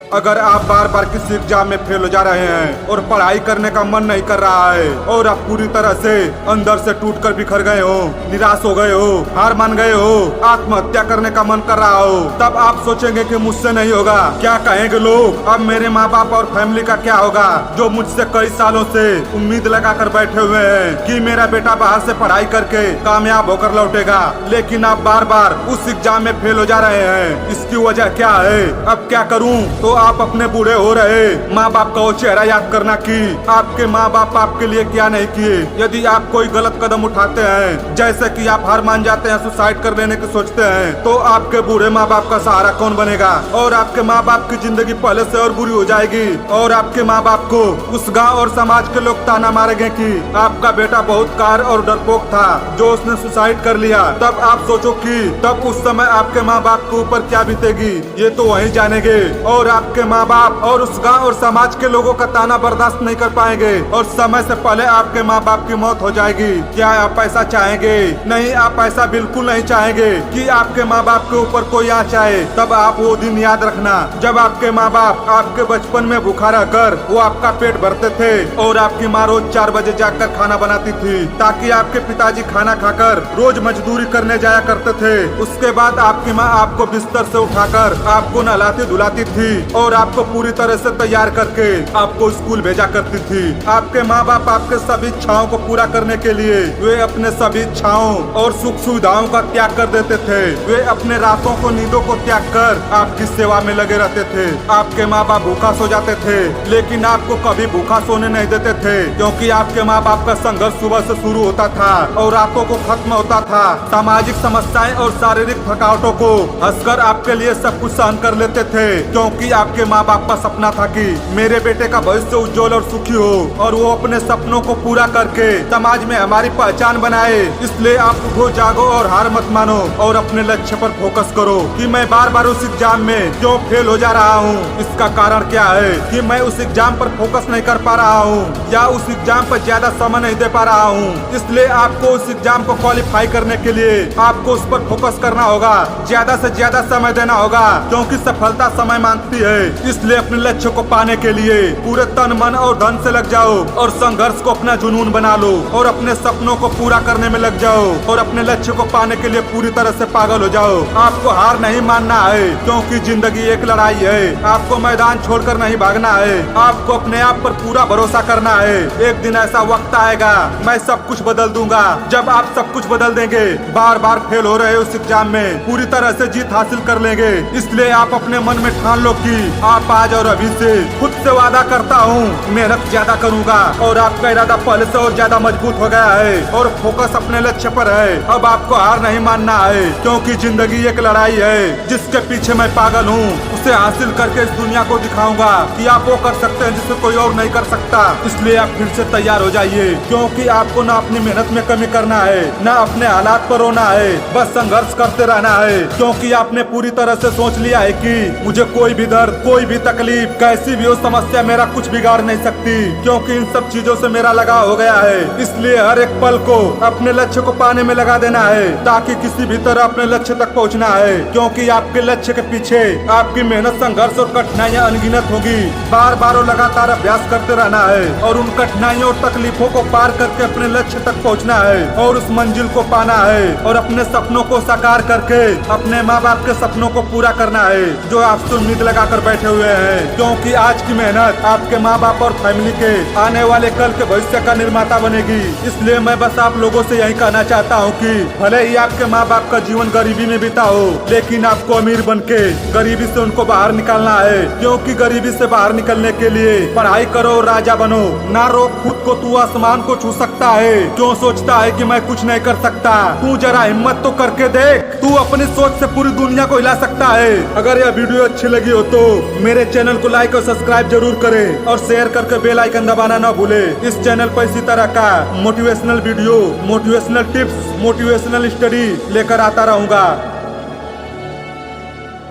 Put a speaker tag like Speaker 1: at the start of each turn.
Speaker 1: अगर आप बार बार किसी एग्जाम में फेल हो जा रहे हैं और पढ़ाई करने का मन नहीं कर रहा है और आप पूरी तरह से अंदर से टूट कर बिखर गए हो, निराश हो गए हो, हार मान गए हो, आत्महत्या करने का मन कर रहा हो, तब आप सोचेंगे कि मुझसे नहीं होगा, क्या कहेंगे लोग, अब मेरे माँ बाप और फैमिली का क्या होगा, जो मुझसे कई सालों से उम्मीद लगा कर बैठे हुए हैं कि मेरा बेटा बाहर से पढ़ाई करके कामयाब होकर लौटेगा, लेकिन आप बार बार उस एग्जाम में फेल हो जा रहे हैं। इसकी वजह क्या है? अब क्या करूं? तो आप अपने बूढ़े हो रहे माँ बाप का वो चेहरा याद करना कि आपके माँ बाप आपके लिए क्या नहीं किए। यदि आप कोई गलत कदम उठाते हैं, जैसे कि आप हार मान जाते हैं, सुसाइड कर लेने की सोचते हैं, तो आपके बूढ़े माँ बाप का सहारा कौन बनेगा? और आपके माँ बाप की जिंदगी पहले से और बुरी हो जाएगी और आपके माँ बाप को उस गाँव और समाज के लोग ताना मारेंगे कि आपका बेटा बहुत कार और डरपोक था जो उसने सुसाइड कर लिया। तब आप सोचो कि तब उस समय आपके माँ बाप के ऊपर क्या बीतेगी, ये तो वही जानेंगे। और आपके माँ बाप और उस गांव और समाज के लोगों का ताना बर्दाश्त नहीं कर पाएंगे और समय से पहले आपके माँ बाप की मौत हो जाएगी। क्या आप ऐसा चाहेंगे? नहीं, आप ऐसा बिल्कुल नहीं चाहेंगे कि आपके माँ बाप के ऊपर कोई आँच आए। तब आप वो दिन याद रखना जब आपके माँ बाप आपके बचपन में भूखा रहकर वो आपका पेट भरते थे और आपकी माँ रोज 4 बजे जाकर खाना बनाती थी ताकि आपके पिताजी खाना खाकर रोज मजदूरी करने जाया करते थे। उसके बाद आपकी माँ आपको बिस्तर से उठाकर आपको नहलाती धुलाती थी और आपको पूरी तरह से तैयार करके आपको स्कूल भेजा करती थी। आपके माँ बाप आपके सभी इच्छाओं को पूरा करने के लिए वे अपने सभी इच्छाओं और सुख सुविधाओं का त्याग कर देते थे। वे अपने रातों को नींदों को त्याग कर आपकी सेवा में लगे रहते थे। आपके माँ बाप भूखा सो जाते थे लेकिन आपको कभी भूखा सोने नहीं देते थे, क्योंकि आपके माँ बाप का संघर्ष सुबह से शुरू होता था और रातों को खत्म होता था। सामाजिक समस्याएं और शारीरिक थकावटों को हंसकर आपके लिए सब कुछ सहन कर लेते थे, क्योंकि आपके माँ बाप का सपना था कि मेरे बेटे का भविष्य उज्जवल और सुखी हो और वो अपने सपनों को पूरा करके समाज में हमारी पहचान बनाए। इसलिए आप उठो, जागो और हार मत मानो और अपने लक्ष्य पर फोकस करो कि मैं बार बार उस एग्जाम में क्यों फेल हो जा रहा हूँ। इसका कारण क्या है कि मैं उस एग्जाम पर फोकस नहीं कर पा रहा हूँ या उस एग्जाम पर ज्यादा समय नहीं दे पा रहा हूँ। इसलिए आपको उस एग्जाम को क्वालिफाई करने के लिए आपको उस पर फोकस करना होगा, ज्यादा से ज्यादा समय देना होगा, क्योंकि सफलता समय मांगती है। इसलिए अपने लक्ष्य को पाने के लिए पूरे तन मन और धन से लग जाओ और संघर्ष को अपना जुनून बना लो और अपने सपनों को पूरा करने में लग जाओ और अपने लक्ष्य को पाने के लिए पूरी तरह से पागल हो जाओ। आपको हार नहीं मानना है, क्योंकि जिंदगी एक लड़ाई है। आपको मैदान छोड़कर नहीं भागना है, आपको अपने आप पर पूरा भरोसा करना है। एक दिन ऐसा वक्त आएगा, मैं सब कुछ बदल दूंगा। जब आप सब कुछ बदल देंगे, बार बार फेल हो रहे उस एग्जाम में पूरी तरह से जीत हासिल कर लेंगे। इसलिए आप अपने मन में ठान लो कि आप आज और अभी से खुद से वादा करता हूँ मेहनत ज्यादा करूँगा और आपका इरादा पहले से और ज्यादा मजबूत हो गया है और फोकस अपने लक्ष्य पर है। अब आपको हार नहीं मानना है, क्योंकि जिंदगी एक लड़ाई है जिसके पीछे मैं पागल हूँ। उसे हासिल करके इस दुनिया को दिखाऊंगा कि आप वो कर सकते हैं जिसे कोई और नहीं कर सकता। इसलिए आप फिर से तैयार हो जाइए, क्योंकि आपको ना अपनी मेहनत में कमी करना है, ना अपने हालात पर रोना है, बस संघर्ष करते रहना है। क्योंकि आपने पूरी तरह से सोच लिया है कि मुझे कोई भी दर्द, कोई भी तकलीफ, कैसी भी हो समस्या मेरा कुछ बिगाड़ नहीं सकती, क्योंकि इन सब चीजों से मेरा लगाव हो गया है। इसलिए हर एक पल को अपने लक्ष्य को पाने में लगा देना है, ताकि किसी भी तरह अपने लक्ष्य तक पहुंचना है। क्योंकि आपके लक्ष्य के पीछे आपकी मेहनत, संघर्ष और कठिनाइयां अनगिनत होगी। बार बार और लगातार अभ्यास करते रहना है और उन कठिनाइयों और तकलीफों को पार करके अपने लक्ष्य तक पहुंचना है और उस मंजिल को पाना है और अपने सपनों को साकार करके अपने माँ बाप के सपनों को पूरा करना है जो आपसे उम्मीद लगा कर बैठे हुए हैं। क्योंकि आज की मेहनत आपके माँ बाप और फैमिली के आने वाले कल के भविष्य का निर्माता बनेगी। इसलिए मैं बस आप लोगों से यही कहना चाहता हूँ कि भले ही आपके माँ बाप का जीवन गरीबी में बीता हो, लेकिन आपको अमीर बनके गरीबी से उनको बाहर निकालना है। क्योंकि गरीबी से बाहर निकलने के लिए पढ़ाई करो और राजा बनो। ना रोक खुद को, तू आसमान को छू सकता है। क्यों सोचता है कि मैं कुछ नहीं कर सकता? तू जरा हिम्मत तो करके देख, तू अपनी सोच से पूरी दुनिया को हिला सकता है। अगर यह वीडियो अच्छी लगी हो तो मेरे चैनल को लाइक और सब्सक्राइब जरूर करें और शेयर करके बेल आइकन दबाना ना भूले। इस चैनल पर इसी तरह का motivational video, motivational tips, motivational study लेकर आता रहूंगा।